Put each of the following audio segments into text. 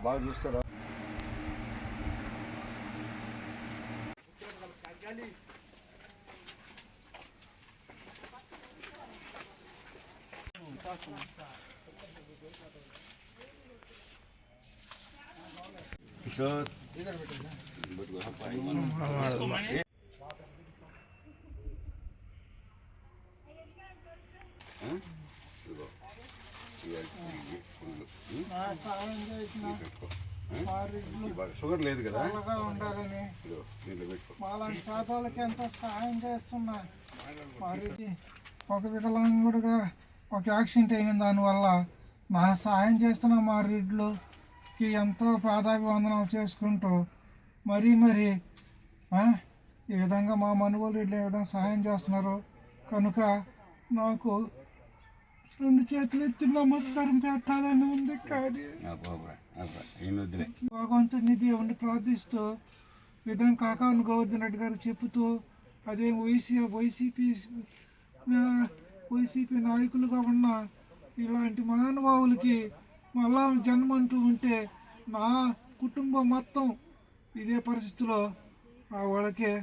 బాగా చూస్తారా? కిషోర్ షుగర్ లేదు కదా, ఉండాలని మాలాంటి పేదవాళ్ళకి ఎంతో సహాయం చేస్తున్నా. వారికి ఒక వికలాంగుడుగా ఒక యాక్సిడెంట్ అయిన దానివల్ల నా సహాయం చేస్తున్న మా రెడ్లుకి ఎంతో పాదాభివందనాలు చేసుకుంటూ మరీ ఈ విధంగా మా మనుగోలు రెడ్లు ఏ విధంగా సహాయం చేస్తున్నారు కనుక నాకు 2 చేతులు ఎత్తి నమస్కారం పెట్టాలని ఉంది. కానీ భగవంతుని దేవుణ్ణి ప్రార్థిస్తూ విధంగా కాకాని గోవర్ధన్ రెడ్డి గారు చెబుతూ అదే వైసీపీ నాయకులుగా ఉన్న ఇలాంటి మహానుభావులకి మళ్ళా జన్మంటూ ఉంటే నా కుటుంబం మొత్తం ఇదే పరిస్థితిలో ఆ వాళ్ళకే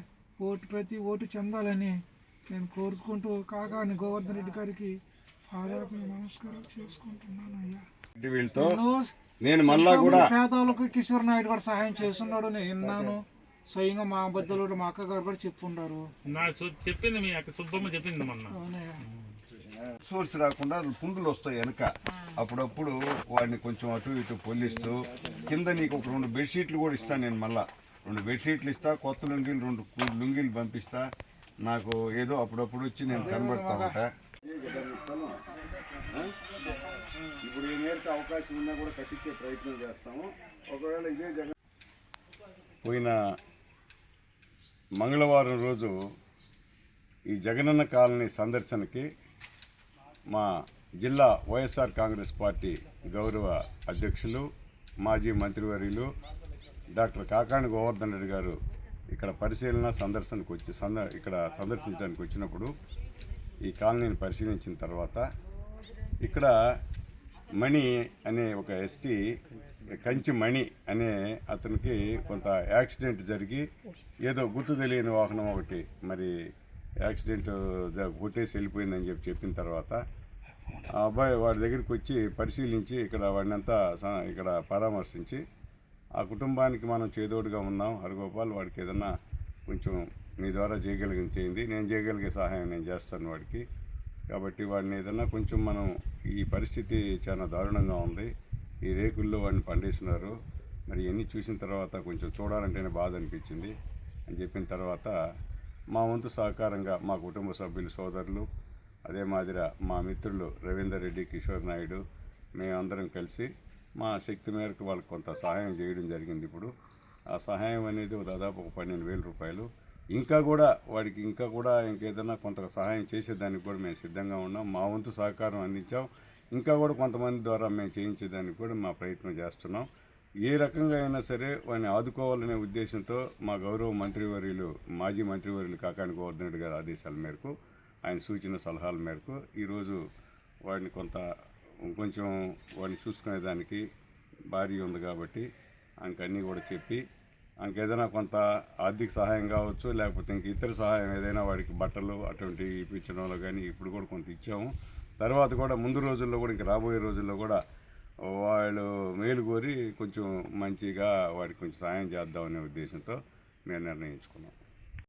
ప్రతి ఓటు చెందాలని నేను కోరుకుంటూ కాకాని గోవర్ధన్ రెడ్డి గారికి నమస్కారం చేసుకుంటున్నాను. అయ్యా వీళ్ళతో నేను మళ్ళా కూడా పేదవాళ్ళకు కిషోర్ నాయుడు కూడా సహాయం చేస్తున్నాడు నేను విన్నాను. స్వయంగా మా బద్దలు మా అక్క గారు కూడా చెప్పుండారు. చెప్పింది మీ అక్క సుబ్బమ్మ చెప్పింది మొన్న. సోర్స్ రాకుండా పుండులు వస్తాయి వెనక, అప్పుడప్పుడు వాడిని కొంచెం అటు ఇటు పొల్లిస్తూ కింద నీకు ఒక 2 బెడ్షీట్లు కూడా ఇస్తాను. నేను మళ్ళా 2 బెడ్షీట్లు ఇస్తా, కొత్త లుంగీలు 2 లుంగీలు పంపిస్తా. నాకు ఏదో అప్పుడప్పుడు వచ్చి నేను కనబడతా ఉంటా. ఇప్పుడు ఈ మేరకు అవకాశం ఉన్నా కూడా కట్టించే ప్రయత్నం చేస్తాము. ఒకవేళ ఇదే జగన్ పోయిన మంగళవారం రోజు ఈ జగనన్న కాలనీ సందర్శనకి మా జిల్లా వైఎస్ఆర్ కాంగ్రెస్ పార్టీ గౌరవ అధ్యక్షులు మాజీ మంత్రివర్యులు డాక్టర్ కాకాని గోవర్ధన్ రెడ్డి గారు ఇక్కడ పరిశీలన సందర్శనకు ఇక్కడ సందర్శించడానికి వచ్చినప్పుడు ఈ కాలనీని పరిశీలించిన తర్వాత ఇక్కడ మణి అనే ఒక ఎస్టీ కంచి మణి అనే అతనికి కొంత యాక్సిడెంట్ జరిగి ఏదో గుర్తు తెలియని వాహనం ఒకటి మరి యాక్సిడెంట్ కొట్టేసి వెళ్ళిపోయిందని చెప్పిన తర్వాత ఆ అబ్బాయి వాడి దగ్గరికి వచ్చి పరిశీలించి ఇక్కడ వాడినంతా ఇక్కడ పరామర్శించి ఆ కుటుంబానికి మనం చేదోడుగా ఉన్నాం హరిగోపాల్, వాడికి ఏదన్నా కొంచెం మీ ద్వారా చేయగలిగింది చేయండి, నేను చేయగలిగే సహాయం నేను చేస్తాను వాడికి. కాబట్టి వాడిని ఏదన్నా కొంచెం మనం ఈ పరిస్థితి చాలా దారుణంగా ఉంది, ఈ రేకుల్లో వాడిని పండేస్తున్నారు, మరి ఇవన్నీ చూసిన తర్వాత కొంచెం చూడాలంటేనే బాధ అనిపించింది అని చెప్పిన తర్వాత మా వంతు సహకారంగా మా కుటుంబ సభ్యులు సోదరులు అదే మాదిరి మా మిత్రులు రవీందర్ రెడ్డి, కిషోర్ నాయుడు మేమందరం కలిసి మా శక్తి మేరకు వాళ్ళకి కొంత సహాయం చేయడం జరిగింది. ఇప్పుడు ఆ సహాయం అనేది దాదాపు ఒక 12,000 రూపాయలు. ఇంకా కూడా వాడికి ఇంకేదైనా కొంత సహాయం చేసేదానికి కూడా మేము సిద్ధంగా ఉన్నాం. మా వంతు సహకారం అందించాం. ఇంకా కూడా కొంతమంది ద్వారా మేము చేయించేదానికి కూడా మా ప్రయత్నం చేస్తున్నాం. ఏ రకంగా అయినా సరే వాడిని ఆదుకోవాలనే ఉద్దేశంతో మా గౌరవ మంత్రివర్యులు మాజీ మంత్రివర్యులు కాకాని గోవర్ధన్ రెడ్డి గారి ఆదేశాల మేరకు ఆయన సూచన సలహాల మేరకు ఈరోజు వాడిని కొంచెం వాడిని చూసుకునేదానికి భార్య ఉంది కాబట్టి ఆయనకన్నీ కూడా చెప్పి ఏదైనా కొంత ఆర్థిక సహాయం కావచ్చు, లేకపోతే ఇంక ఇతర సహాయం ఏదైనా వాడికి బట్టలు అటువంటివి ఇప్పించడంలో కానీ ఇప్పుడు కూడా కొంత ఇచ్చాము. తర్వాత కూడా ముందు రోజుల్లో కూడా ఇంక రాబోయే రోజుల్లో కూడా వాళ్ళు మేలు కోరి కొంచెం మంచిగా వాడికి కొంచెం సహాయం చేద్దామనే ఉద్దేశంతో మేము నిర్ణయించుకున్నాం.